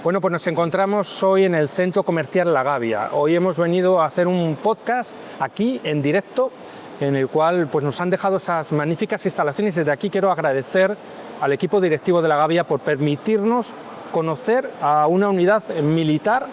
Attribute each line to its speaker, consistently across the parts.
Speaker 1: Bueno, pues nos encontramos hoy en el Centro Comercial La Gavia. Hoy hemos venido a hacer un podcast aquí en directo, en el cual pues, nos han dejado esas magníficas instalaciones. Desde aquí quiero agradecer al equipo directivo de La Gavia por permitirnos conocer a una unidad militar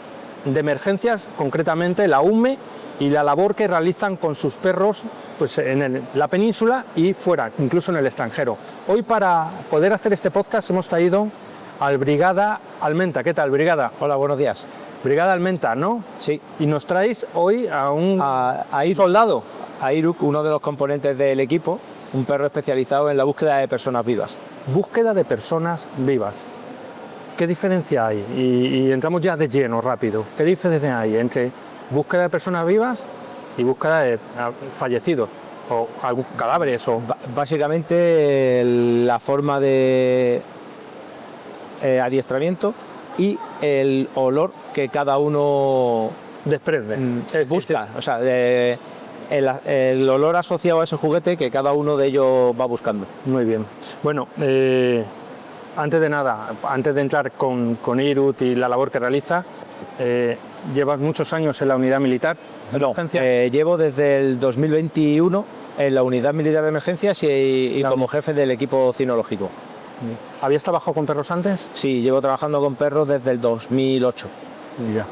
Speaker 1: de emergencias, concretamente la UME, y la labor que realizan con sus perros pues, en la península y fuera, incluso en el extranjero. Hoy, para poder hacer este podcast, hemos traído al Brigada Almenta. ¿Qué tal, Brigada?
Speaker 2: Hola, buenos días.
Speaker 1: Brigada Almenta, ¿no?
Speaker 2: Sí.
Speaker 1: Y nos traéis hoy a un soldado.
Speaker 2: A Iruk, uno de los componentes del equipo, un perro especializado en la búsqueda de personas vivas.
Speaker 1: Búsqueda de personas vivas. ¿Qué diferencia hay? Y entramos ya de lleno, rápido. ¿Qué diferencia hay entre búsqueda de personas vivas y búsqueda de fallecidos o cadáveres?
Speaker 2: Básicamente la forma de adiestramiento y el olor que cada uno
Speaker 1: desprende,
Speaker 2: busca, o sea, el olor asociado a ese juguete que cada uno de ellos va buscando.
Speaker 1: Muy bien. Bueno, antes de nada, antes de entrar con Iruk y la labor que realiza, llevas muchos años en la unidad militar de emergencias.
Speaker 2: Llevo desde el 2021 en la unidad militar de emergencias y como jefe del equipo cinológico.
Speaker 1: ¿Habías trabajado con perros antes?
Speaker 2: Sí, llevo trabajando con perros desde el 2008.
Speaker 1: Ya.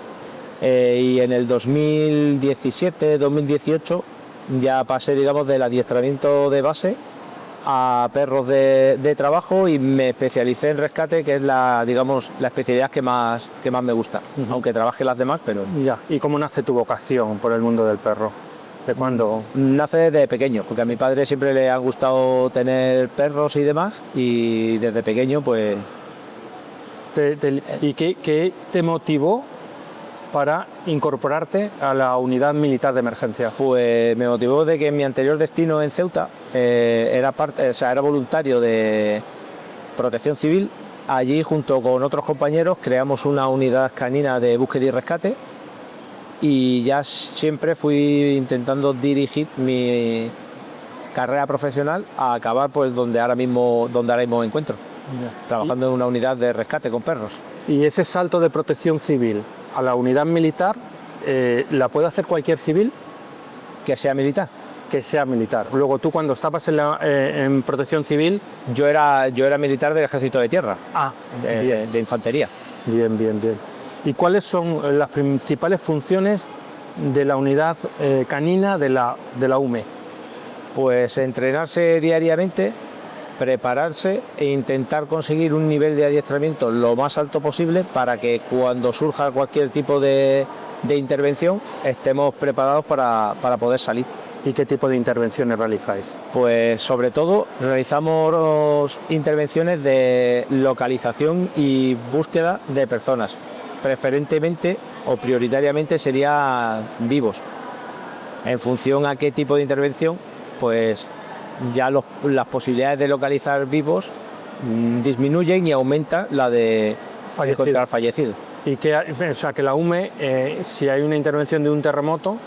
Speaker 2: Y en el 2017-2018 ya pasé, digamos, del adiestramiento de base a perros de trabajo y me especialicé en rescate, que es la especialidad que más me gusta, aunque trabaje las demás, pero...
Speaker 1: Ya. ¿Y cómo nace tu vocación por el mundo del perro? ¿De cuándo?
Speaker 2: Nace desde pequeño, porque a mi padre siempre le ha gustado tener perros y demás, y desde pequeño pues...
Speaker 1: ¿Y qué te motivó para incorporarte a la unidad militar de emergencia?
Speaker 2: Pues me motivó de que en mi anterior destino en Ceuta era voluntario de Protección Civil. Allí, junto con otros compañeros, creamos una unidad canina de búsqueda y rescate, y ya siempre fui intentando dirigir mi carrera profesional a acabar pues donde ahora mismo me encuentro, trabajando en una unidad de rescate con perros.
Speaker 1: ¿Y ese salto de Protección Civil a la unidad militar la puede hacer cualquier civil?
Speaker 2: Que sea militar.
Speaker 1: Que sea militar. Luego, tú, cuando estabas en Protección Civil...
Speaker 2: Yo era militar del Ejército de Tierra, de infantería.
Speaker 1: Bien, bien, bien. ¿Y cuáles son las principales funciones de la unidad canina de la UME?
Speaker 2: Pues entrenarse diariamente, prepararse e intentar conseguir un nivel de adiestramiento lo más alto posible para que cuando surja cualquier tipo de intervención estemos preparados para poder salir.
Speaker 1: ¿Y qué tipo de intervenciones realizáis?
Speaker 2: Pues sobre todo realizamos intervenciones de localización y búsqueda de personas. Preferentemente o prioritariamente serían vivos. En función a qué tipo de intervención, pues ya las posibilidades de localizar vivos disminuyen y aumenta la de encontrar fallecidos.
Speaker 1: Y que la UME, si hay una intervención de un terremoto,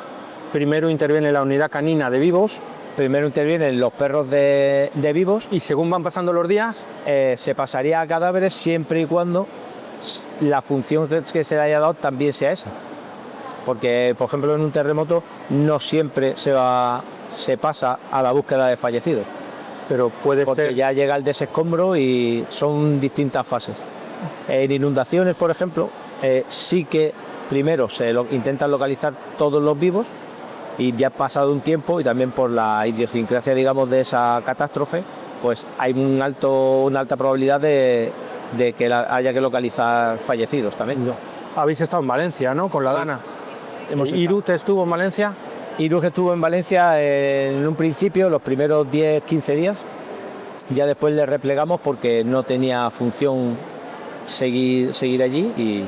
Speaker 1: primero interviene la unidad canina de vivos.
Speaker 2: Primero intervienen los perros de vivos.
Speaker 1: Y según van pasando los días,
Speaker 2: se pasaría a cadáveres siempre y cuando la función que se le haya dado también sea esa. Porque, por ejemplo, en un terremoto no siempre se pasa a la búsqueda de fallecidos.
Speaker 1: Pero puede ser...
Speaker 2: Porque ya llega el desescombro y son distintas fases. En inundaciones, por ejemplo, sí que primero se intentan localizar todos los vivos, y ya ha pasado un tiempo y también por la idiosincrasia, digamos, de esa catástrofe, pues hay una alta probabilidad de que haya que localizar fallecidos también.
Speaker 1: Habéis estado en Valencia, ¿no? Con la Dana. ¿Iruk estuvo en Valencia?
Speaker 2: Iruk estuvo en Valencia en un principio, los primeros 10-15 días. Ya después le replegamos porque no tenía función seguir allí, y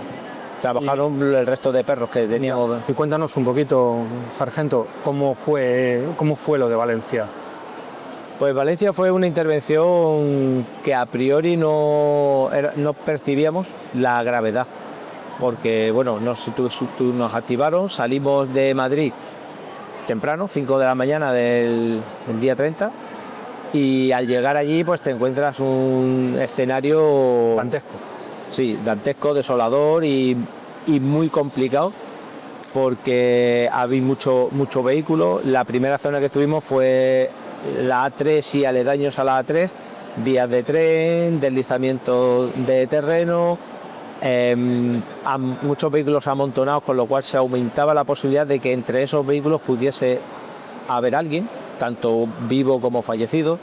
Speaker 2: trabajaron el resto de perros que teníamos.
Speaker 1: Y cuéntanos un poquito, sargento, ¿cómo fue lo de Valencia?
Speaker 2: Pues Valencia fue una intervención que a priori no percibíamos la gravedad, porque bueno, nos activaron, salimos de Madrid temprano, 5 de la mañana del día 30, y al llegar allí pues te encuentras un escenario
Speaker 1: dantesco.
Speaker 2: Sí, dantesco, desolador y muy complicado porque había mucho vehículo. La primera zona que estuvimos fue la A3 y aledaños a la A3, vías de tren, deslizamiento de terreno, muchos vehículos amontonados, con lo cual se aumentaba la posibilidad de que entre esos vehículos pudiese haber alguien, tanto vivo como fallecido.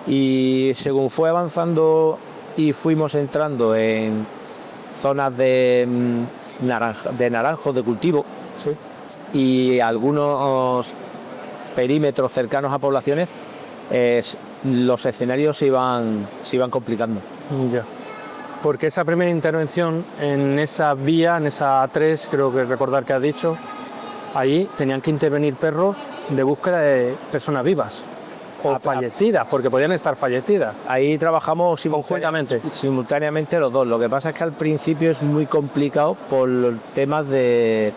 Speaker 2: Y según fue avanzando y fuimos entrando en zonas de naranjos de cultivo,
Speaker 1: Sí.
Speaker 2: y algunos perímetros cercanos a poblaciones, los escenarios se iban complicando.
Speaker 1: Ya. Porque esa primera intervención en esa vía, en esa A3, creo que recordar que has dicho, ahí tenían que intervenir perros de búsqueda de personas vivas o fallecidas, porque podían estar fallecidas.
Speaker 2: Ahí trabajamos
Speaker 1: Conjuntamente.
Speaker 2: los dos. Lo que pasa es que al principio es muy complicado por los temas del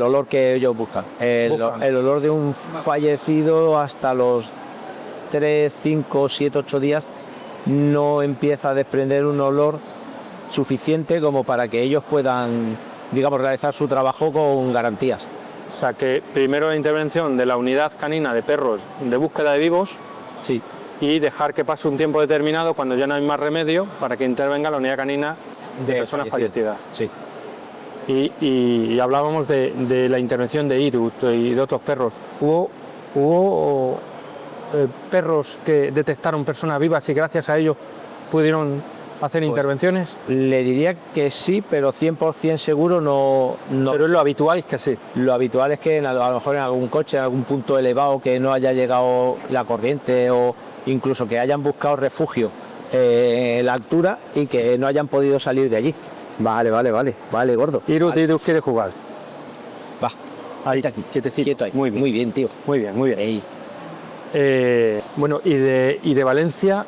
Speaker 2: olor que ellos buscan. El olor de un fallecido hasta los 3, 5, 7, 8 días no empieza a desprender un olor suficiente como para que ellos puedan, digamos, realizar su trabajo con garantías.
Speaker 1: O sea que primero la intervención de la unidad canina de perros de búsqueda de vivos,
Speaker 2: sí,
Speaker 1: y dejar que pase un tiempo determinado cuando ya no hay más remedio para que intervenga la unidad canina de personas fallecidas.
Speaker 2: Sí.
Speaker 1: Y hablábamos de la intervención de Irut y de otros perros. ¿Hubo perros que detectaron personas vivas y gracias a ello pudieron hacer intervenciones?
Speaker 2: Le diría que sí, pero 100% seguro no.
Speaker 1: Pero es lo habitual que sí.
Speaker 2: Lo habitual es que a lo mejor en algún coche, en algún punto elevado que no haya llegado la corriente, o incluso que hayan buscado refugio en la altura y que no hayan podido salir de allí. Vale, gordo.
Speaker 1: Irut quiere jugar.
Speaker 2: Va,
Speaker 1: Ahí,
Speaker 2: quietecito. Quieto ahí.
Speaker 1: Muy bien,
Speaker 2: tío.
Speaker 1: Muy bien.
Speaker 2: Ey.
Speaker 1: Bueno, y de Valencia,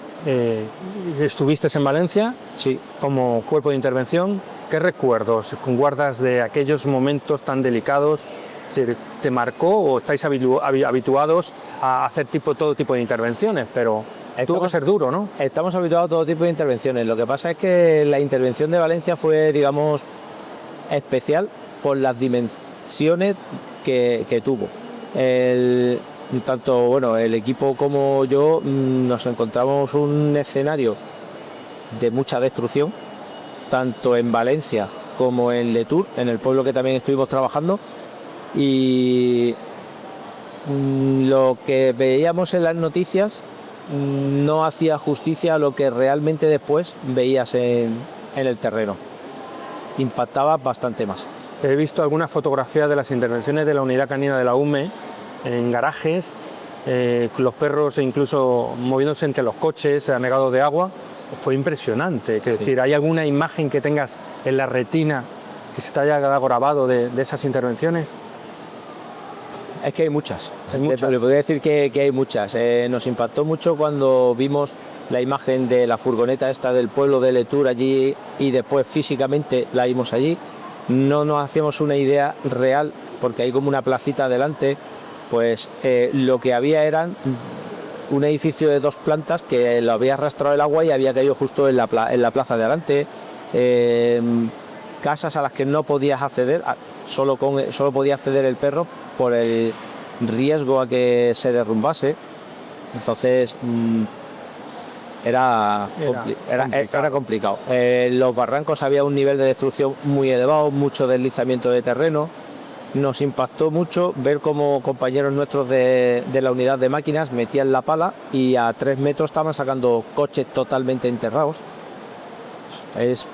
Speaker 1: estuviste en Valencia,
Speaker 2: sí,
Speaker 1: como cuerpo de intervención. ¿Qué recuerdos guardas de aquellos momentos tan delicados? Es decir, ¿te marcó o estáis habituados a hacer todo tipo de intervenciones? Pero tuvo que ser duro, ¿no?
Speaker 2: Estamos habituados a todo tipo de intervenciones. Lo que pasa es que la intervención de Valencia fue, digamos, especial por las dimensiones que tuvo. Tanto el equipo como yo nos encontramos un escenario de mucha destrucción, tanto en Valencia como en Letour, en el pueblo que también estuvimos trabajando, y lo que veíamos en las noticias no hacía justicia a lo que realmente después veías en el terreno. Impactaba bastante más.
Speaker 1: He visto algunas fotografías de las intervenciones de la unidad canina de la UME en garajes, los perros incluso moviéndose entre los coches, anegados de agua. Fue impresionante. Es decir, ¿hay alguna imagen que tengas en la retina que se te haya grabado de esas intervenciones?
Speaker 2: Es que hay muchas.
Speaker 1: ¿Muchas?
Speaker 2: Le podría decir que hay muchas. Nos impactó mucho cuando vimos la imagen de la furgoneta esta del pueblo de Letour allí, y después físicamente la vimos allí. No nos hacíamos una idea real, porque hay como una placita delante. Pues lo que había eran un edificio de 2 plantas que lo había arrastrado el agua y había caído justo en la plaza de delante. Casas a las que no podías acceder, solo podía acceder el perro por el riesgo a que se derrumbase. Entonces era complicado. En los barrancos había un nivel de destrucción muy elevado, mucho deslizamiento de terreno. Nos impactó mucho ver cómo compañeros nuestros de la unidad de máquinas metían la pala y a 3 metros estaban sacando coches totalmente enterrados.
Speaker 1: Es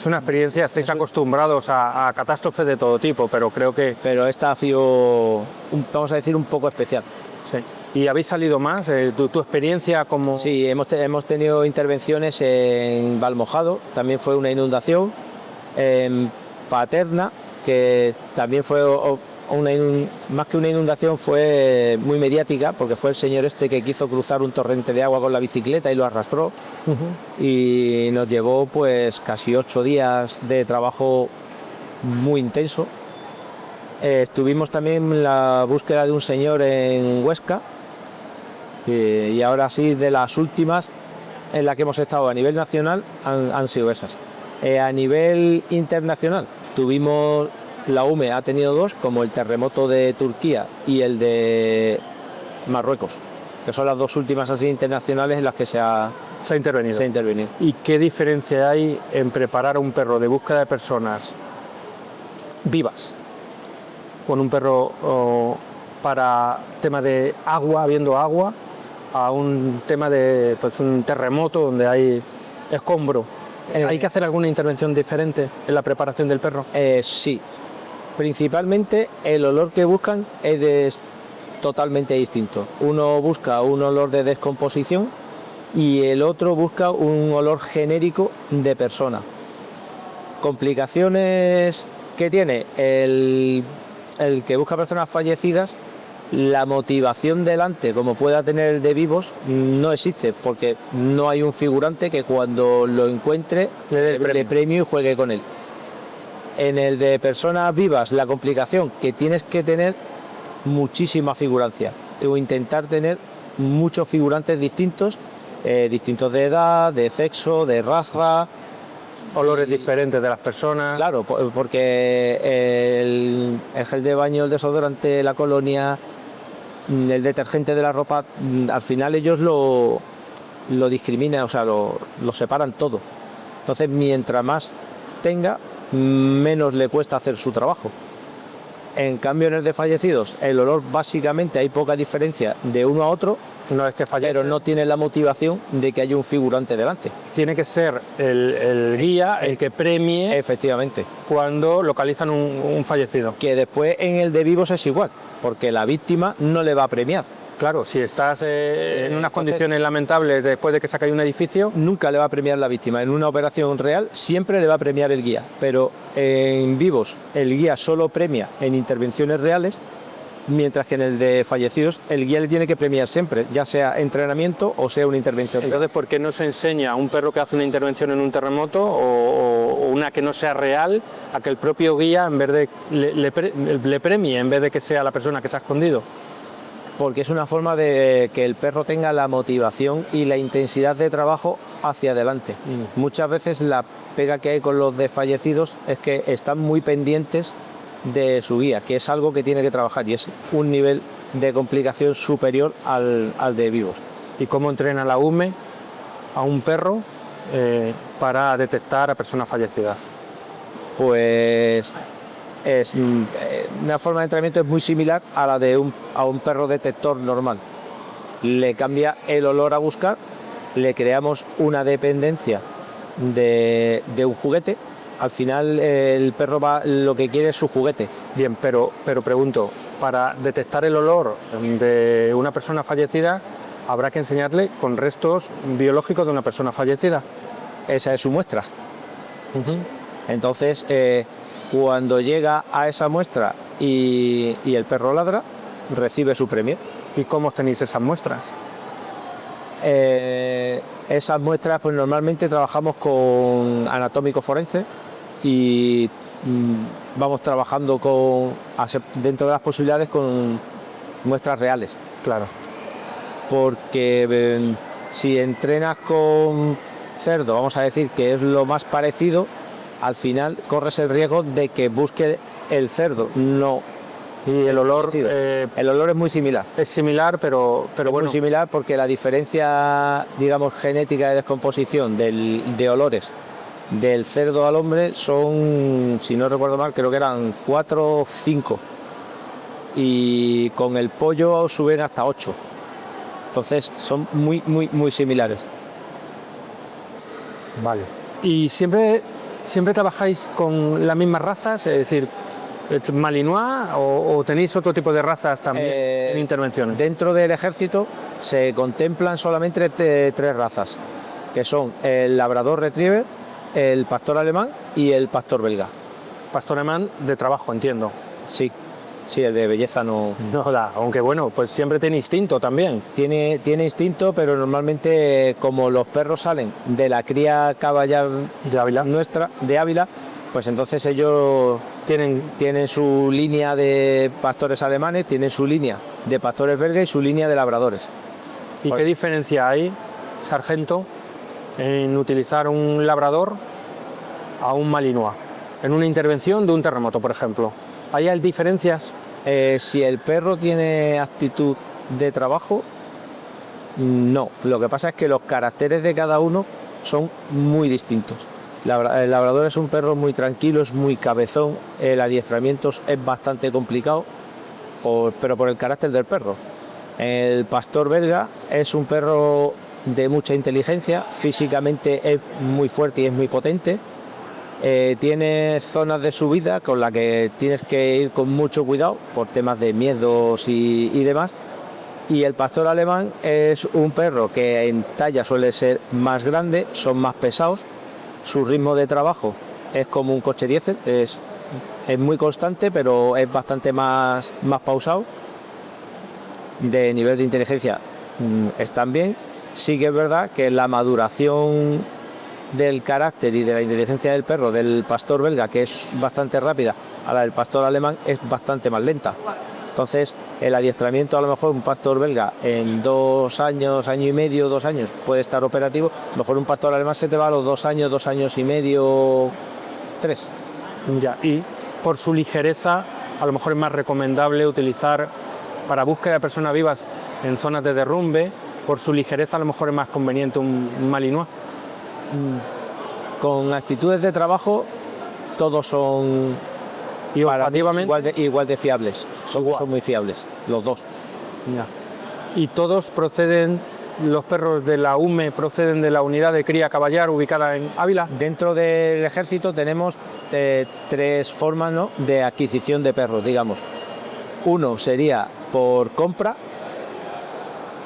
Speaker 1: una experiencia, estáis acostumbrados a catástrofes de todo tipo, pero creo que...
Speaker 2: Pero esta ha sido, vamos a decir, un poco especial.
Speaker 1: Sí. ¿Y habéis salido más? ¿Tu experiencia como...?
Speaker 2: Sí, hemos tenido intervenciones en Valmojado, también fue una inundación, en Paterna, que también fue más que una inundación, fue muy mediática, porque fue el señor este que quiso cruzar un torrente de agua con la bicicleta y lo arrastró. Y nos llevó pues casi 8 días de trabajo muy intenso. Estuvimos también en la búsqueda de un señor en Huesca, y ahora sí, de las últimas, en la que hemos estado a nivel nacional han sido esas. A nivel internacional tuvimos, la UME ha tenido 2, como el terremoto de Turquía y el de Marruecos, que son las 2 últimas así internacionales en las que se ha intervenido.
Speaker 1: ¿Y qué diferencia hay en preparar un perro de búsqueda de personas vivas con un perro para tema de agua, habiendo agua, a un tema de pues, un terremoto donde hay escombro? ¿Hay que hacer alguna intervención diferente en la preparación del perro?
Speaker 2: Sí. Principalmente el olor que buscan es totalmente distinto. Uno busca un olor de descomposición y el otro busca un olor genérico de persona. Complicaciones que tiene el que busca personas fallecidas, la motivación delante, como pueda tener el de vivos, no existe, porque no hay un figurante que cuando lo encuentre le premio y juegue con él. En el de personas vivas, la complicación que tienes que tener muchísima figurancia, o intentar tener muchos figurantes distintos, distintos de edad, de sexo, de raza.
Speaker 1: Olores diferentes de las personas.
Speaker 2: Claro, porque el gel de baño, el desodorante, la colonia, el detergente de la ropa, al final ellos lo discriminan, o sea, lo separan todo. Entonces, mientras más tenga, menos le cuesta hacer su trabajo. En cambio, en el de fallecidos, el olor básicamente hay poca diferencia de uno a otro,
Speaker 1: una vez que fallece,
Speaker 2: pero no tiene la motivación de que haya un figurante delante.
Speaker 1: Tiene que ser el guía el que premie,
Speaker 2: efectivamente,
Speaker 1: cuando localizan un fallecido.
Speaker 2: Que después en el de vivos es igual, porque la víctima no le va a premiar.
Speaker 1: Claro, si estás en unas condiciones lamentables después de que se ha caído un edificio,
Speaker 2: nunca le va a premiar la víctima. En una operación real siempre le va a premiar el guía, pero en vivos el guía solo premia en intervenciones reales, mientras que en el de fallecidos el guía le tiene que premiar siempre, ya sea entrenamiento o sea una intervención.
Speaker 1: Entonces, ¿por qué no se enseña a un perro que hace una intervención en un terremoto o una que no sea real a que el propio guía en vez de le premie en vez de que sea la persona que se ha escondido?
Speaker 2: Porque es una forma de que el perro tenga la motivación y la intensidad de trabajo hacia adelante. Muchas veces la pega que hay con los desfallecidos es que están muy pendientes de su guía, que es algo que tiene que trabajar y es un nivel de complicación superior al de vivos.
Speaker 1: ¿Y cómo entrena la UME a un perro para detectar a personas fallecidas?
Speaker 2: Pues una forma de entrenamiento es muy similar a la de a un perro detector normal. Le cambia el olor a buscar, le creamos una dependencia de un juguete. Al final el perro lo que quiere es su juguete.
Speaker 1: Bien, pero pregunto, para detectar el olor de una persona fallecida habrá que enseñarle con restos biológicos de una persona fallecida.
Speaker 2: Esa es su muestra. Entonces, cuando llega a esa muestra y el perro ladra, recibe su premio.
Speaker 1: ¿Y cómo tenéis esas muestras?
Speaker 2: Esas muestras, pues normalmente trabajamos con anatómico forense y vamos trabajando dentro de las posibilidades con muestras reales.
Speaker 1: Claro.
Speaker 2: Porque si entrenas con cerdo, vamos a decir que es lo más parecido, al final corres el riesgo de que busque el cerdo, no.
Speaker 1: Y el olor...
Speaker 2: el olor es muy similar.
Speaker 1: Es similar, pero bueno...
Speaker 2: muy similar porque la diferencia, digamos, genética de descomposición de olores del cerdo al hombre son, si no recuerdo mal, creo que eran 4 o 5. Y con el pollo suben hasta 8. Entonces son muy similares.
Speaker 1: Vale. ¿Y siempre trabajáis con las mismas razas? Es decir, Malinois o tenéis otro tipo de razas también en intervenciones?
Speaker 2: Dentro del ejército se contemplan solamente 3 razas, que son el labrador retriever, el pastor alemán y el pastor belga.
Speaker 1: Pastor alemán de trabajo, entiendo.
Speaker 2: Sí, el de belleza no
Speaker 1: da, aunque bueno, pues siempre tiene instinto también.
Speaker 2: Tiene instinto, pero normalmente como los perros salen de la cría caballar
Speaker 1: de Ávila
Speaker 2: nuestra, de Ávila, pues entonces ellos tienen su línea de pastores alemanes, tienen su línea de pastores belgas y su línea de labradores.
Speaker 1: ¿Y qué diferencia hay, sargento, en utilizar un labrador a un malinois, en una intervención de un terremoto, por ejemplo? ¿Hay diferencias?
Speaker 2: Si el perro tiene actitud de trabajo, no. Lo que pasa es que los caracteres de cada uno son muy distintos. El labrador es un perro muy tranquilo, es muy cabezón, el adiestramiento es bastante complicado, pero por el carácter del perro. El pastor belga es un perro de mucha inteligencia, físicamente es muy fuerte y es muy potente. Tiene zonas de subida con las que tienes que ir con mucho cuidado por temas de miedos y demás. Y el pastor alemán es un perro que en talla suele ser más grande, son más pesados. Su ritmo de trabajo es como un coche diésel, es muy constante, pero es bastante más pausado. De nivel de inteligencia están bien. Sí que es verdad que la maduración del carácter y de la inteligencia del perro del pastor belga, que es bastante rápida, a la del pastor alemán es bastante más lenta. Entonces, el adiestramiento, a lo mejor un pastor belga en 2 años, año y medio, 2 años puede estar operativo. A lo mejor un pastor alemán se te va a los 2 años, 2 años y medio, 3.
Speaker 1: Ya, y por su ligereza, a lo mejor es más recomendable utilizar para búsqueda de personas vivas en zonas de derrumbe. Por su ligereza, a lo mejor es más conveniente un malinois.
Speaker 2: Con actitudes de trabajo, todos son
Speaker 1: y olfativamente
Speaker 2: igual de fiables. Son muy fiables, los dos.
Speaker 1: Ya. Y todos proceden, los perros de la UME proceden de la unidad de cría caballar ubicada en Ávila.
Speaker 2: Dentro del ejército tenemos 3 formas, ¿no?, de adquisición de perros, digamos. Uno sería por compra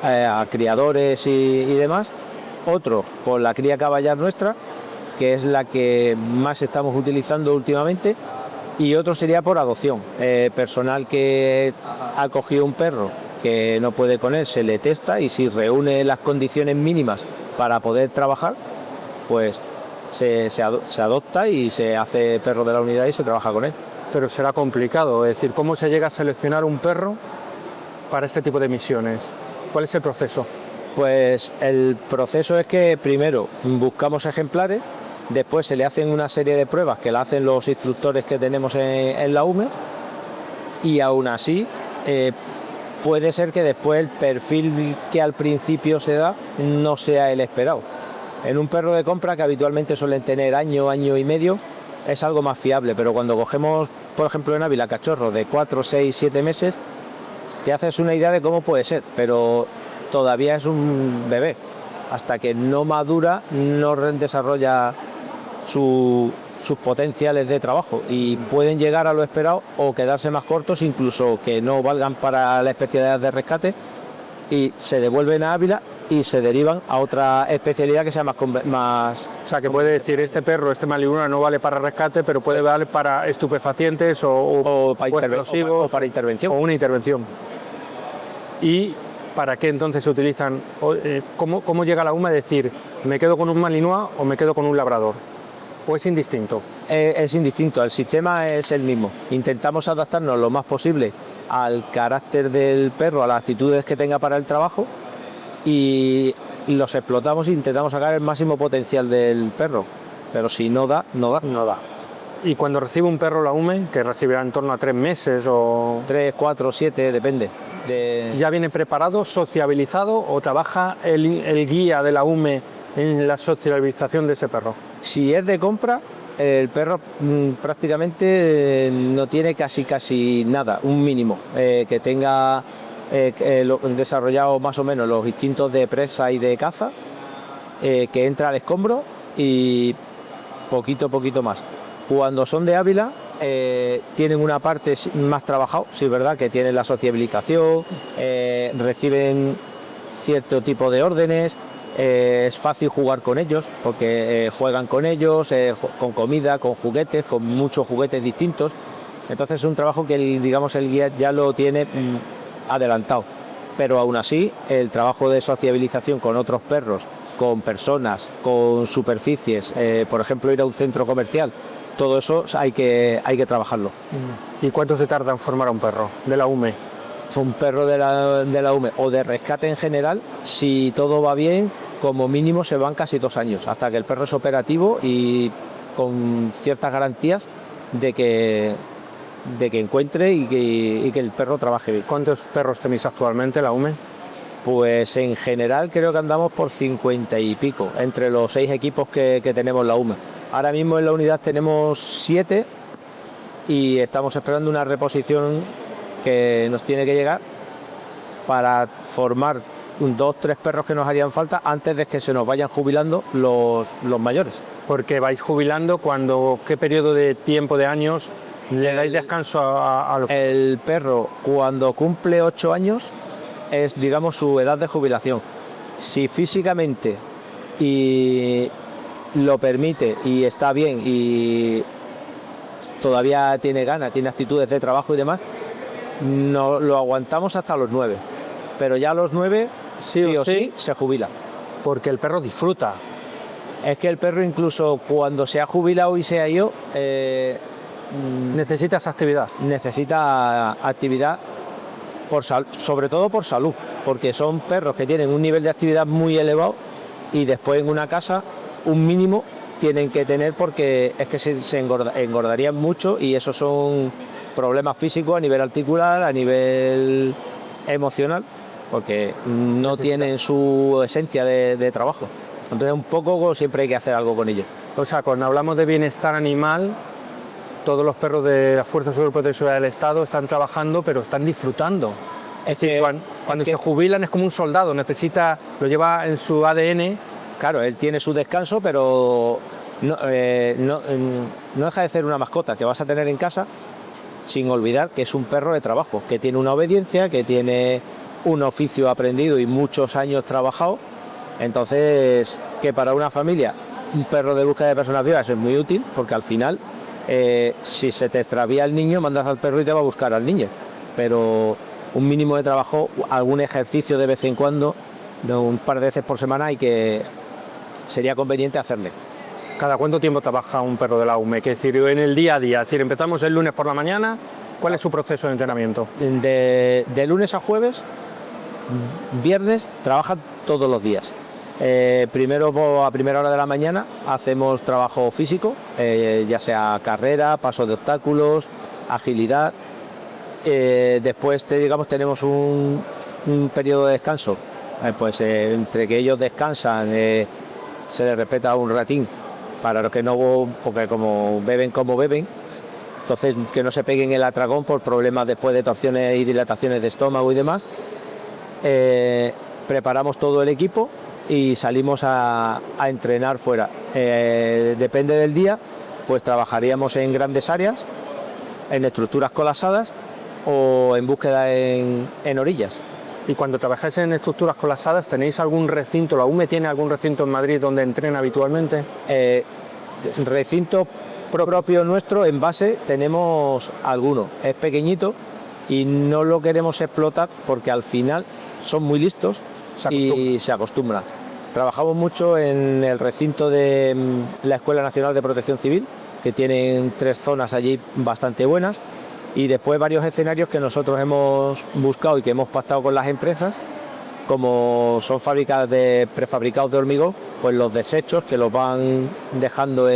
Speaker 2: a criadores y demás. Otro por la cría caballar nuestra, que es la que más estamos utilizando últimamente. Y otro sería por adopción. Personal que ha cogido un perro que no puede con él, se le testa y si reúne las condiciones mínimas para poder trabajar, pues se adopta y se hace perro de la unidad y se trabaja con él.
Speaker 1: Pero será complicado, es decir, ¿cómo se llega a seleccionar un perro para este tipo de misiones? ¿Cuál es el proceso?
Speaker 2: Pues el proceso es que primero buscamos ejemplares. Después se le hacen una serie de pruebas que la hacen los instructores que tenemos en la UME y aún así puede ser que después el perfil que al principio se da no sea el esperado. En un perro de compra, que habitualmente suelen tener año y medio, es algo más fiable, pero cuando cogemos, por ejemplo en Ávila, cachorros de 4, 6, 7 meses, te haces una idea de cómo puede ser, pero todavía es un bebé. Hasta que no madura, no desarrolla sus potenciales de trabajo y pueden llegar a lo esperado o quedarse más cortos, incluso que no valgan para la especialidad de rescate y se devuelven a Ávila y se derivan a otra especialidad que sea más...
Speaker 1: O sea, que puede decir, este perro, este malinois no vale para rescate, pero puede valer para estupefacientes o
Speaker 2: para
Speaker 1: explosivos,
Speaker 2: o para intervención.
Speaker 1: O una intervención. ¿Y para qué entonces se utilizan? ¿Cómo llega la UME a decir, me quedo con un malinois o me quedo con un labrador? ¿O es indistinto?
Speaker 2: Es indistinto, el sistema es el mismo. Intentamos adaptarnos lo más posible al carácter del perro, a las actitudes que tenga para el trabajo y los explotamos e intentamos sacar el máximo potencial del perro. Pero si no da, no da.
Speaker 1: No da. Y cuando recibe un perro la UME, que recibirá en torno a 3 meses o...
Speaker 2: 3, 4, 7, depende.
Speaker 1: ¿Ya viene preparado, sociabilizado o trabaja el guía de la UME en la sociabilización de ese perro?
Speaker 2: Si es de compra, el perro prácticamente no tiene casi nada, un mínimo, que tenga desarrollado más o menos los instintos de presa y de caza, que entra al escombro y poquito más. Cuando son de Ávila, tienen una parte más trabajado, sí es verdad, que tienen la sociabilización, reciben cierto tipo de órdenes. Es fácil jugar con ellos porque juegan con ellos, con comida, con juguetes, con muchos juguetes distintos. Entonces es un trabajo que el guía ya lo tiene adelantado. Pero aún así el trabajo de sociabilización con otros perros, con personas, con superficies, por ejemplo ir a un centro comercial, todo eso hay que trabajarlo.
Speaker 1: ¿Y cuánto se tarda en formar a un perro de la UME?
Speaker 2: Un perro de la UME o de rescate en general, si todo va bien, como mínimo se van casi 2 años, hasta que el perro es operativo y con ciertas garantías de que encuentre y que el perro trabaje bien.
Speaker 1: ¿Cuántos perros tenéis actualmente, la UME?
Speaker 2: Pues en general creo que andamos por 50 y pico, entre los 6 equipos que tenemos la UME. Ahora mismo en la unidad tenemos 7 y estamos esperando una reposición que nos tiene que llegar para formar 2-3 perros que nos harían falta antes de que se nos vayan jubilando los mayores.
Speaker 1: Porque vais jubilando ¿qué periodo de tiempo, de años, le dais descanso a los...
Speaker 2: El perro cuando cumple 8 años es, digamos, su edad de jubilación. Si físicamente y lo permite y está bien y todavía tiene ganas, tiene actitudes de trabajo y demás, no, lo aguantamos hasta los 9. Pero ya a los 9 sí o sí se jubila.
Speaker 1: Porque el perro disfruta.
Speaker 2: Es que el perro, incluso cuando se ha jubilado y se ha ido,
Speaker 1: necesita esa actividad.
Speaker 2: Necesita actividad, sobre todo por salud, porque son perros que tienen un nivel de actividad muy elevado y después en una casa un mínimo tienen que tener, porque es que se engordarían mucho y esos son problemas físicos a nivel articular, a nivel emocional, porque no tienen su esencia de trabajo. Entonces un poco siempre hay que hacer algo con ellos.
Speaker 1: O sea, cuando hablamos de bienestar animal, todos los perros de la Fuerza Sobreprotectora del Estado están trabajando, pero están disfrutando. Es decir, cuando se jubilan es como un soldado, lo lleva en su ADN.
Speaker 2: Claro, él tiene su descanso, pero no deja de ser una mascota que vas a tener en casa, sin olvidar que es un perro de trabajo, que tiene una obediencia, que tiene un oficio aprendido y muchos años trabajado. Entonces, que para una familia un perro de búsqueda de personas vivas es muy útil, porque al final, si se te extravía el niño, mandas al perro y te va a buscar al niño. Pero un mínimo de trabajo, algún ejercicio de vez en cuando, un par de veces por semana, sería conveniente hacerle.
Speaker 1: ¿Cada cuánto tiempo trabaja un perro de la UME? Es decir, en el día a día. Es decir, empezamos el lunes por la mañana. ¿Cuál es su proceso de entrenamiento?
Speaker 2: De lunes a jueves, viernes, trabajan todos los días. Primero a primera hora de la mañana hacemos trabajo físico, ya sea carrera, paso de obstáculos, agilidad. Después tenemos un periodo de descanso, entre que ellos descansan se les respeta un ratín para los que no, porque como beben, entonces que no se peguen el atragón por problemas después de torsiones y dilataciones de estómago y demás. Preparamos todo el equipo y salimos a entrenar fuera. Depende del día, pues trabajaríamos en grandes áreas, en estructuras colapsadas o en búsqueda en orillas.
Speaker 1: Y cuando trabajáis en estructuras colapsadas, ¿tenéis algún recinto? ¿La UME tiene algún recinto en Madrid donde entrena habitualmente?
Speaker 2: Recinto propio nuestro, en base, tenemos alguno. Es pequeñito y no lo queremos explotar porque al final son muy listos y se acostumbran. Trabajamos mucho en el recinto de la Escuela Nacional de Protección Civil, que tienen 3 zonas allí bastante buenas, y después varios escenarios que nosotros hemos buscado y que hemos pactado con las empresas, como son fábricas de prefabricados de hormigón, pues los desechos que los van dejando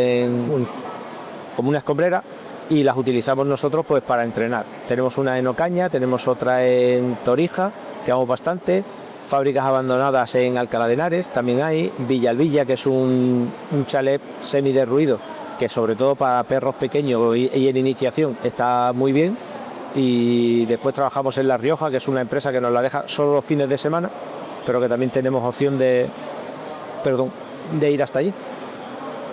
Speaker 2: como una escombrera, y las utilizamos nosotros pues para entrenar. Tenemos una en Ocaña, tenemos otra en Torija, que vamos bastante. Fábricas abandonadas en Alcalá de Henares también hay, Villalvilla, que es un chalet semiderruido, que sobre todo para perros pequeños y en iniciación está muy bien. Y después trabajamos en La Rioja, que es una empresa que nos la deja solo los fines de semana, pero que también tenemos opción de ir hasta allí.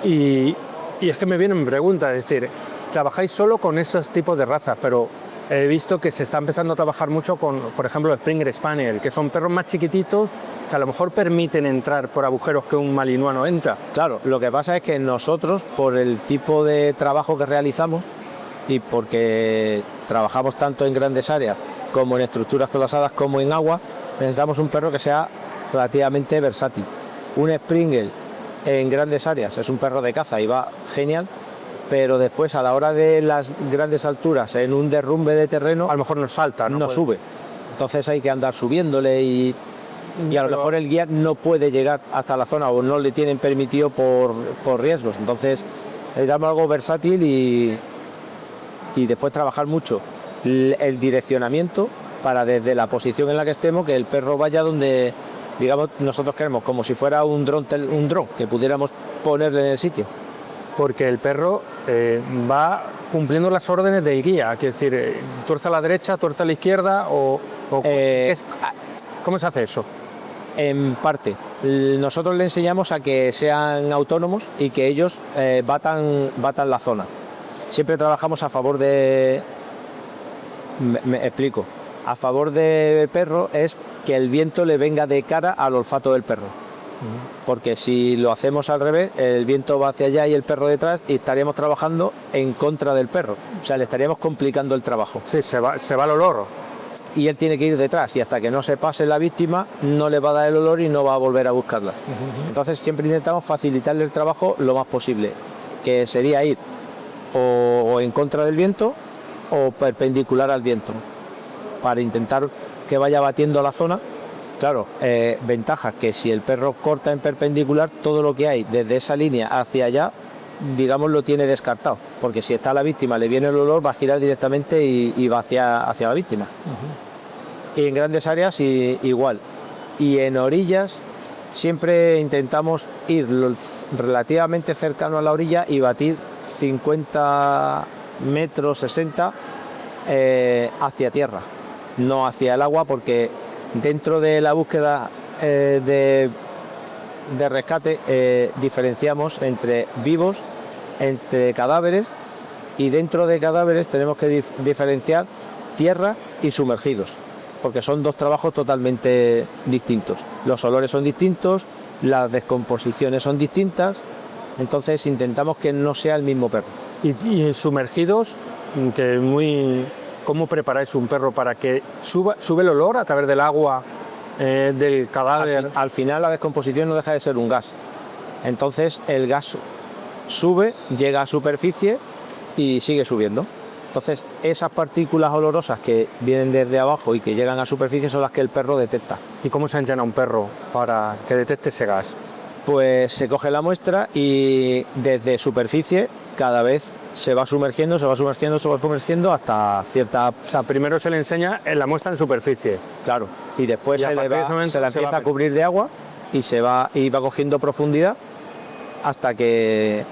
Speaker 1: Y es que me vienen preguntas, es decir, trabajáis solo con esos tipos de razas, pero he visto que se está empezando a trabajar mucho con, por ejemplo, Springer Spaniel, que son perros más chiquititos que a lo mejor permiten entrar por agujeros que un malinois no entra.
Speaker 2: Claro, lo que pasa es que nosotros, por el tipo de trabajo que realizamos y porque trabajamos tanto en grandes áreas como en estructuras colapsadas como en agua, necesitamos un perro que sea relativamente versátil. Un Springer en grandes áreas es un perro de caza y va genial, pero después a la hora de las grandes alturas, en un derrumbe de terreno,
Speaker 1: a lo mejor nos salta,
Speaker 2: no sube. Entonces hay que andar subiéndole y y a lo mejor el guía no puede llegar hasta la zona o no le tienen permitido por riesgos. Entonces, necesitamos algo versátil y después trabajar mucho el direccionamiento para desde la posición en la que estemos que el perro vaya donde, digamos, nosotros queremos, como si fuera un dron que pudiéramos ponerle en el sitio.
Speaker 1: Porque el perro va cumpliendo las órdenes del guía, es decir, tuerce a la derecha, tuerce a la izquierda ¿cómo se hace eso?
Speaker 2: En parte, nosotros le enseñamos a que sean autónomos y que ellos batan la zona. Siempre trabajamos a favor de... Me explico. A favor del perro es que el viento le venga de cara al olfato del perro. Porque si lo hacemos al revés, el viento va hacia allá y el perro detrás y estaríamos trabajando en contra del perro. O sea, le estaríamos complicando el trabajo.
Speaker 1: Sí, se va el olor.
Speaker 2: Y él tiene que ir detrás y hasta que no se pase la víctima no le va a dar el olor y no va a volver a buscarla. Entonces siempre intentamos facilitarle el trabajo lo más posible, que sería ir o en contra del viento o perpendicular al viento, para intentar que vaya batiendo la zona. Claro, ventaja que si el perro corta en perpendicular, todo lo que hay desde esa línea hacia allá, digamos, lo tiene descartado, porque si está la víctima, le viene el olor, va a girar directamente y va hacia la víctima. Y en grandes áreas igual. Y en orillas siempre intentamos ir relativamente cercano a la orilla y batir 50 metros, 60 hacia tierra, no hacia el agua, porque dentro de la búsqueda de rescate diferenciamos entre vivos, entre cadáveres, y dentro de cadáveres tenemos que diferenciar tierra y sumergidos, porque son dos trabajos totalmente distintos. Los olores son distintos, las descomposiciones son distintas, entonces intentamos que no sea el mismo perro.
Speaker 1: Y sumergidos, ¿cómo preparáis un perro para que sube el olor a través del agua del cadáver?
Speaker 2: Al final la descomposición no deja de ser un gas. Entonces el gas sube, llega a superficie y sigue subiendo. Entonces esas partículas olorosas que vienen desde abajo y que llegan a superficie son las que el perro detecta.
Speaker 1: ¿Y cómo se entrena un perro para que detecte ese gas?
Speaker 2: Pues se coge la muestra y desde superficie cada vez se va sumergiendo hasta cierta...
Speaker 1: O sea, primero se le enseña en la muestra en superficie.
Speaker 2: Claro, y después se la empieza a cubrir de agua y va cogiendo profundidad hasta que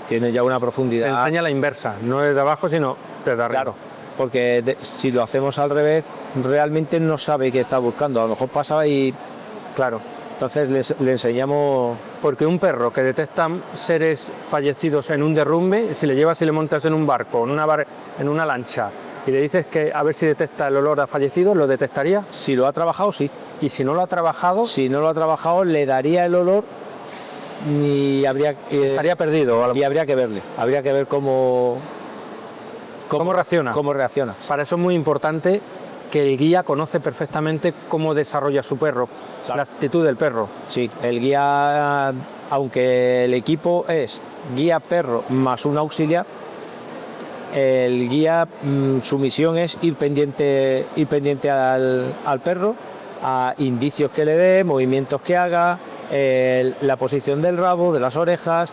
Speaker 2: tiene ya una profundidad.
Speaker 1: Se enseña la inversa, no desde abajo, sino desde arriba.
Speaker 2: Claro, porque si lo hacemos al revés, realmente no sabe qué está buscando. A lo mejor pasa y... Claro. Entonces le enseñamos...
Speaker 1: Porque un perro que detecta seres fallecidos en un derrumbe, si le montas en un barco, en una lancha, y le dices que a ver si detecta el olor a fallecido, ¿lo detectaría?
Speaker 2: Si lo ha trabajado, sí.
Speaker 1: ¿Y si no lo ha trabajado?
Speaker 2: Si no lo ha trabajado, le daría el olor y
Speaker 1: estaría perdido.
Speaker 2: Y habría que verle. Habría que ver cómo
Speaker 1: reacciona.
Speaker 2: Cómo reacciona.
Speaker 1: Para eso es muy importante que el guía conoce perfectamente cómo desarrolla su perro, claro. La actitud del perro.
Speaker 2: Sí, el guía, aunque el equipo es guía perro más un auxiliar, el guía, su misión es ir pendiente al perro, a indicios que le dé, movimientos que haga, la posición del rabo, de las orejas.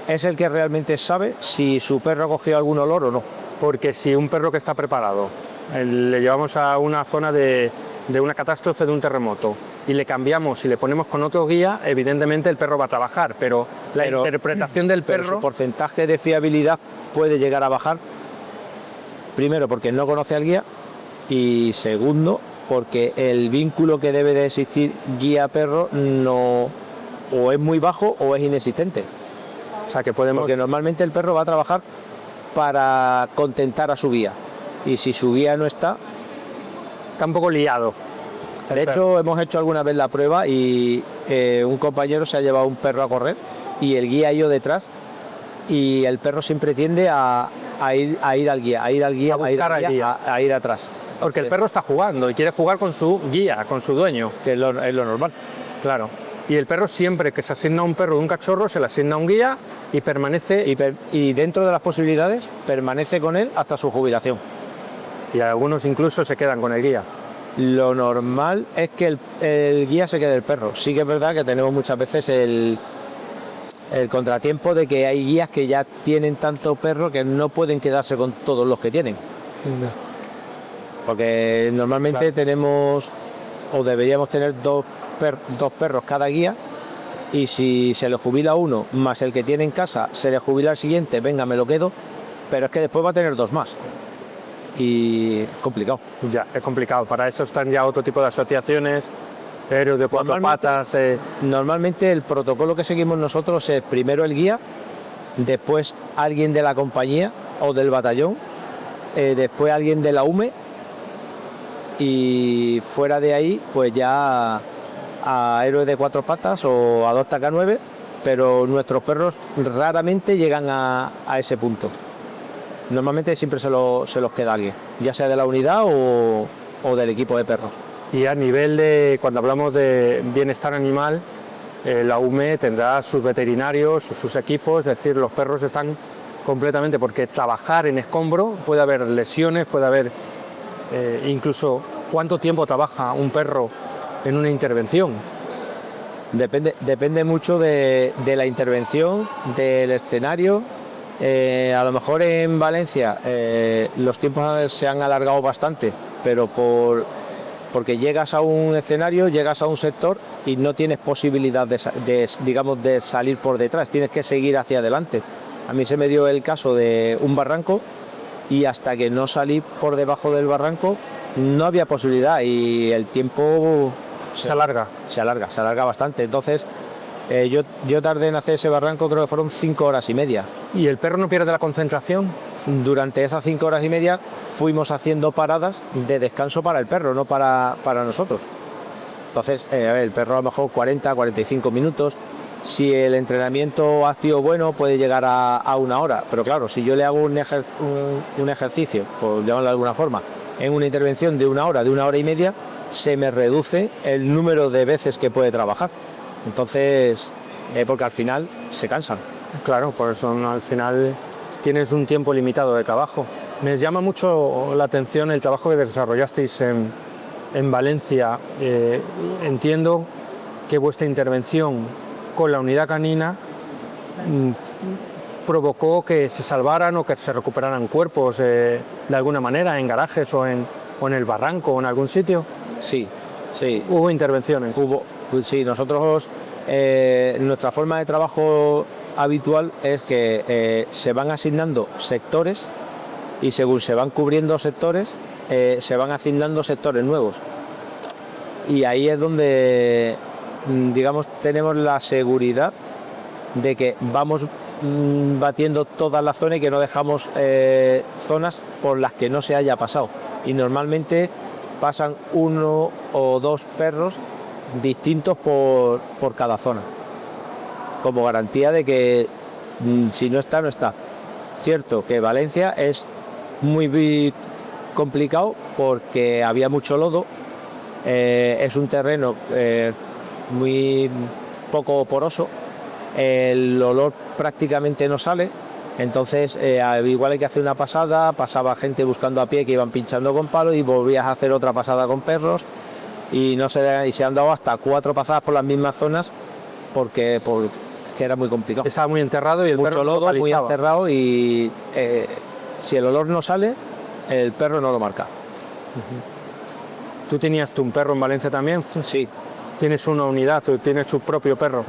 Speaker 2: Es el que realmente sabe si su perro ha cogido algún olor o no.
Speaker 1: Porque si un perro que está preparado, le llevamos a una zona de una catástrofe, de un terremoto, y le cambiamos y le ponemos con otro guía, evidentemente el perro va a trabajar, pero la interpretación del perro...
Speaker 2: Su porcentaje de fiabilidad puede llegar a bajar, primero porque no conoce al guía, y segundo porque el vínculo que debe de existir guía-perro no, o es muy bajo o es inexistente.
Speaker 1: O sea que podemos...
Speaker 2: Porque normalmente el perro va a trabajar para contentar a su guía, y si su guía no está
Speaker 1: un poco liado.
Speaker 2: De hecho, hemos hecho alguna vez la prueba y un compañero se ha llevado un perro a correr y el guía ha ido detrás, y el perro siempre tiende a ir al guía, a ir atrás.
Speaker 1: Porque el perro está jugando y quiere jugar con su guía, con su dueño.
Speaker 2: Que es lo normal.
Speaker 1: Claro. Y el perro, siempre que se asigna a un perro de un cachorro, se le asigna a un guía y permanece...
Speaker 2: Y dentro de las posibilidades, permanece con él hasta su jubilación.
Speaker 1: Y algunos incluso se quedan con el guía.
Speaker 2: Lo normal es que el guía se quede el perro. Sí que es verdad que tenemos muchas veces el contratiempo de que hay guías que ya tienen tanto perro que no pueden quedarse con todos los que tienen. Porque normalmente tenemos, o deberíamos tener dos perros cada guía, y si se le jubila uno más el que tiene en casa, se le jubila el siguiente, venga, me lo quedo, pero es que después va a tener dos más. Y es complicado.
Speaker 1: Ya, es complicado. Para eso están ya otro tipo de asociaciones, héroes de cuatro patas.
Speaker 2: Normalmente el protocolo que seguimos nosotros es primero el guía, después alguien de la compañía o del batallón, después alguien de la UME, y fuera de ahí pues ya a héroes de cuatro patas o a 2TK9, pero nuestros perros raramente llegan a ese punto. Normalmente siempre se los queda alguien, ya sea de la unidad o del equipo de perros.
Speaker 1: Y a nivel de, cuando hablamos de bienestar animal, la UME tendrá sus veterinarios, sus equipos, es decir, los perros están completamente, porque trabajar en escombro puede haber lesiones, puede haber incluso cuánto tiempo trabaja un perro en una intervención.
Speaker 2: Depende mucho de la intervención, del escenario. A lo mejor en Valencia los tiempos se han alargado bastante, pero porque llegas a un escenario, llegas a un sector y no tienes posibilidad de salir por detrás, tienes que seguir hacia adelante. A mí se me dio el caso de un barranco y hasta que no salí por debajo del barranco no había posibilidad y el tiempo
Speaker 1: se alarga
Speaker 2: bastante. Entonces yo tardé en hacer ese barranco, creo que fueron 5 horas y media.
Speaker 1: ¿Y el perro no pierde la concentración?
Speaker 2: Durante esas 5 horas y media fuimos haciendo paradas de descanso para el perro, no para nosotros. Entonces, el perro a lo mejor 40-45 minutos. Si el entrenamiento ha sido bueno, puede llegar a 1 hora. Pero claro, si yo le hago un ejercicio, por llamarlo de alguna forma, en una intervención de 1 hora, de 1 hora y media, se me reduce el número de veces que puede trabajar. Entonces, porque al final se cansan.
Speaker 1: Claro, por eso al final tienes un tiempo limitado de trabajo. Me llama mucho la atención el trabajo que desarrollasteis en Valencia. Entiendo que vuestra intervención con la unidad canina provocó que se salvaran o que se recuperaran cuerpos de alguna manera en garajes o en el barranco o en algún sitio.
Speaker 2: Sí.
Speaker 1: Hubo intervenciones.
Speaker 2: Sí, nosotros, nuestra forma de trabajo habitual es que se van asignando sectores y según se van cubriendo sectores, se van asignando sectores nuevos. Y ahí es donde, digamos, tenemos la seguridad de que vamos batiendo toda la zona y que no dejamos zonas por las que no se haya pasado. Y normalmente pasan 1 o 2 perros distintos por cada zona, como garantía de que si no está, no está. Cierto que Valencia es muy complicado porque había mucho lodo, es un terreno muy poco poroso, el olor prácticamente no sale, entonces igual hay que hacer una pasada, pasaba gente buscando a pie que iban pinchando con palos y volvías a hacer otra pasada con perros y se han dado hasta 4 pasadas por las mismas zonas porque era muy complicado.
Speaker 1: Estaba muy enterrado y el
Speaker 2: mucho
Speaker 1: perro
Speaker 2: lodo,
Speaker 1: localizaba.
Speaker 2: Muy enterrado y si el olor no sale, el perro no lo marca.
Speaker 1: ¿Tú tenías un perro en Valencia también?
Speaker 2: Sí.
Speaker 1: ¿Tienes una unidad? ¿Tú tienes su propio perro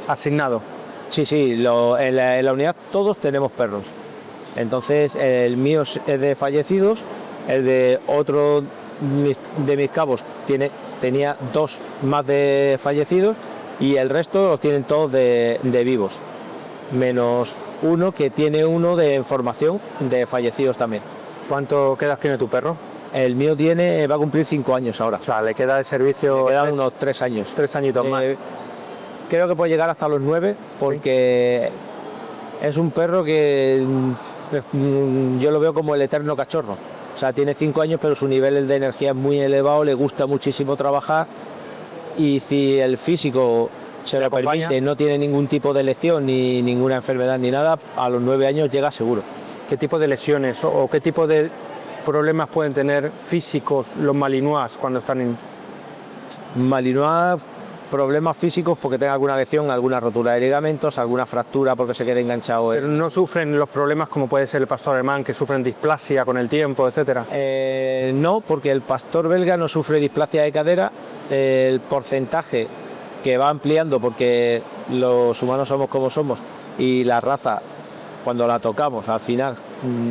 Speaker 1: asignado?
Speaker 2: Sí, en la unidad todos tenemos perros. Entonces el mío es de fallecidos, el de otro de mis cabos tenía 2 más de fallecidos y el resto los tienen todos de vivos, menos uno que tiene uno de en formación de fallecidos también.
Speaker 1: ¿Qué edad tiene tu perro?
Speaker 2: El mío va a cumplir 5 años ahora.
Speaker 1: O sea, le queda de servicio...
Speaker 2: Le quedan unos 3 años.
Speaker 1: 3 añitos más.
Speaker 2: Creo que puede llegar hasta los 9 porque es un perro que yo lo veo como el eterno cachorro. O sea, tiene 5 años pero su nivel de energía es muy elevado, le gusta muchísimo trabajar y si el físico se lo permite, no tiene ningún tipo de lesión ni ninguna enfermedad ni nada, a los 9 años llega seguro.
Speaker 1: ¿Qué tipo de lesiones o qué tipo de problemas pueden tener físicos los malinois cuando están en...?
Speaker 2: Malinois, problemas físicos porque tenga alguna lesión, alguna rotura de ligamentos, alguna fractura porque se quede enganchado.
Speaker 1: Pero no sufren los problemas como puede ser el pastor alemán, que sufren displasia con el tiempo, etcétera.
Speaker 2: No, porque el pastor belga no sufre displasia de cadera. El porcentaje que va ampliando porque los humanos somos como somos y la raza, cuando la tocamos, al final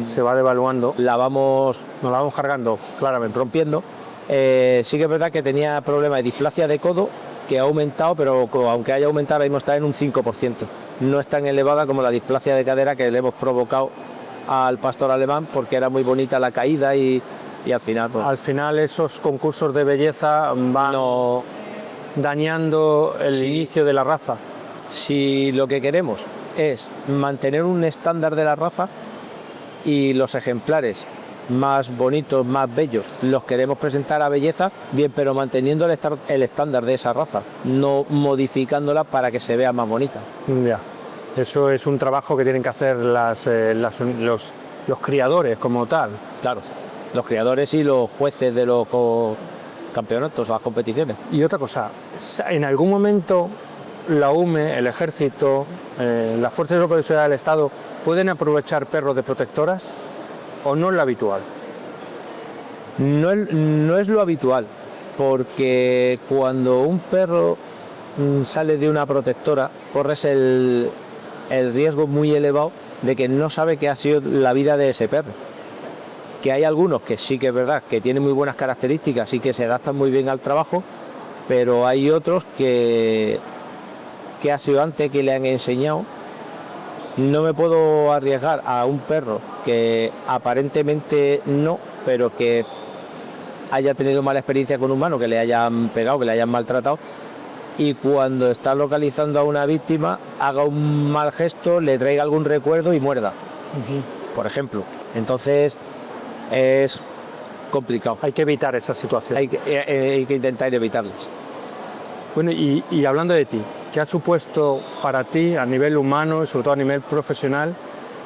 Speaker 1: se va devaluando,
Speaker 2: nos la vamos
Speaker 1: cargando, claramente.
Speaker 2: rompiendo. Sí que es verdad que tenía problemas de displasia de codo, que ha aumentado, pero aunque haya aumentado, ahora mismo está en un 5%. No es tan elevada como la displasia de cadera que le hemos provocado al pastor alemán, porque era muy bonita la caída y al final... Pues,
Speaker 1: al final esos concursos de belleza van dañando el inicio de la raza.
Speaker 2: Si lo que queremos es mantener un estándar de la raza y los ejemplares más bonitos, más bellos, los queremos presentar a belleza, bien, pero manteniendo el estándar de esa raza, no modificándola para que se vea más bonita.
Speaker 1: Ya. Eso es un trabajo que tienen que hacer los criadores como tal.
Speaker 2: Claro, los criadores y los jueces de los campeonatos o las competiciones.
Speaker 1: Y otra cosa, en algún momento la UME, el Ejército, las Fuerzas de Seguridad del Estado, ¿pueden aprovechar perros de protectoras o no es lo habitual?
Speaker 2: No es lo habitual, porque cuando un perro sale de una protectora, corres el riesgo muy elevado de que no sabe qué ha sido la vida de ese perro. Que hay algunos que sí que es verdad, que tienen muy buenas características y que se adaptan muy bien al trabajo, pero hay otros que ha sido antes, que le han enseñado. No me puedo arriesgar a un perro que aparentemente no, pero que haya tenido mala experiencia con un humano, que le hayan pegado, que le hayan maltratado, y cuando está localizando a una víctima haga un mal gesto, le traiga algún recuerdo y muerda, por ejemplo. Entonces es complicado.
Speaker 1: Hay que evitar esa situación.
Speaker 2: Hay que intentar evitarlas.
Speaker 1: Bueno, y hablando de ti, ¿qué ha supuesto para ti a nivel humano y sobre todo a nivel profesional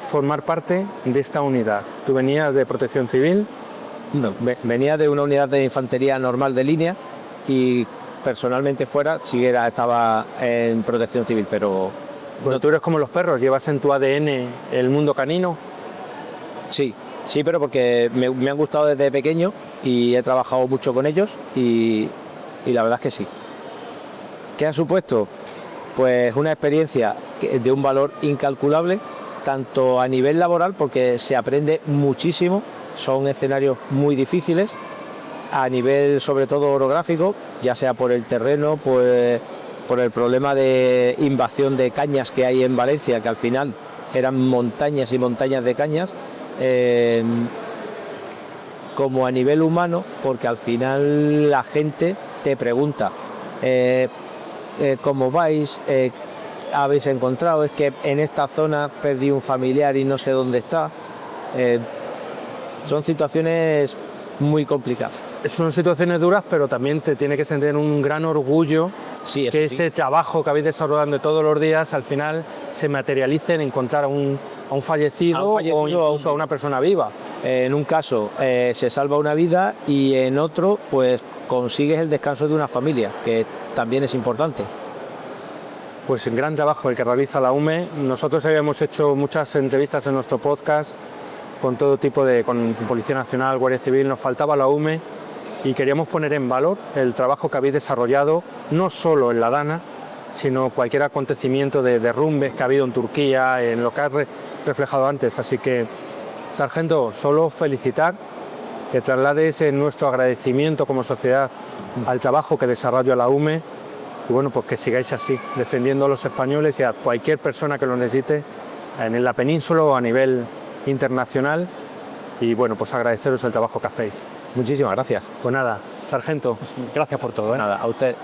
Speaker 1: formar parte de esta unidad? Tú venías de Protección Civil.
Speaker 2: No, venía de una unidad de infantería normal de línea y personalmente fuera estaba en Protección Civil, pero...
Speaker 1: Bueno, tú eres como los perros, llevas en tu ADN el mundo canino.
Speaker 2: Sí, pero porque me han gustado desde pequeño y he trabajado mucho con ellos y la verdad es que sí. ¿Qué ha supuesto? Pues una experiencia de un valor incalculable, tanto a nivel laboral, porque se aprende muchísimo, son escenarios muy difíciles, a nivel sobre todo orográfico, ya sea por el terreno, pues por el problema de invasión de cañas que hay en Valencia, que al final eran montañas y montañas de cañas, como a nivel humano, porque al final la gente te pregunta ¿cómo vais? ¿Habéis encontrado? Es que en esta zona perdí un familiar y no sé dónde está. Son situaciones muy complicadas.
Speaker 1: Son situaciones duras, pero también te tiene que sentir un gran orgullo
Speaker 2: sí,
Speaker 1: que ese trabajo que habéis desarrollado todos los días al final se materialice en encontrar a un fallecido o incluso a una persona viva.
Speaker 2: En un caso se salva una vida y en otro pues consigues el descanso de una familia, que también es importante.
Speaker 1: Pues un gran trabajo el que realiza la UME. Nosotros habíamos hecho muchas entrevistas en nuestro podcast con todo tipo con Policía Nacional, Guardia Civil, nos faltaba la UME y queríamos poner en valor el trabajo que habéis desarrollado, no solo en la Dana, sino cualquier acontecimiento de derrumbes que ha habido en Turquía, en lo que has reflejado antes. Así que, sargento, solo felicitar, que traslades nuestro agradecimiento como sociedad al trabajo que desarrolla la UME y bueno, pues que sigáis así, defendiendo a los españoles y a cualquier persona que lo necesite en la península o a nivel internacional. Y bueno, pues agradeceros el trabajo que hacéis.
Speaker 2: Muchísimas gracias.
Speaker 1: Pues nada, sargento, gracias por todo.
Speaker 2: Nada, a usted.